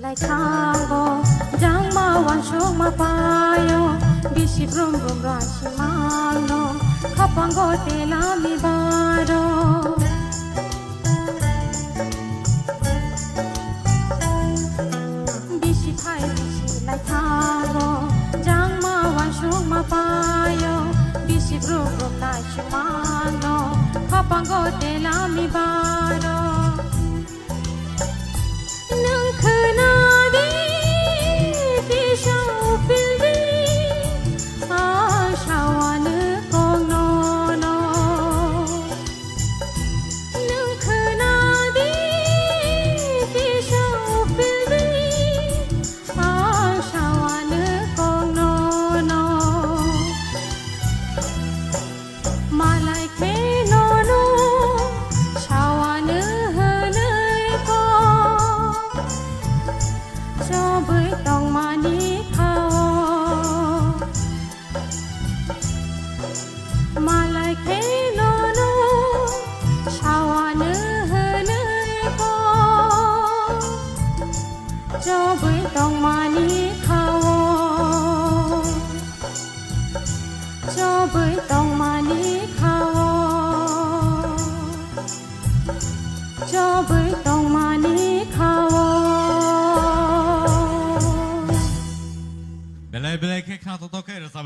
Like tango, jangma wan shok ma payo, bishi brum brum rashi mano, kapango te la mi baro. Bishi phai bishi like tango, jangma wan shok ma payo, bishi brum brum rashi mano, kapango te la mi baro. cho với tông mani khao cho với tông mani khao cho với tông mani khao Belai belai ke khao to ke rasa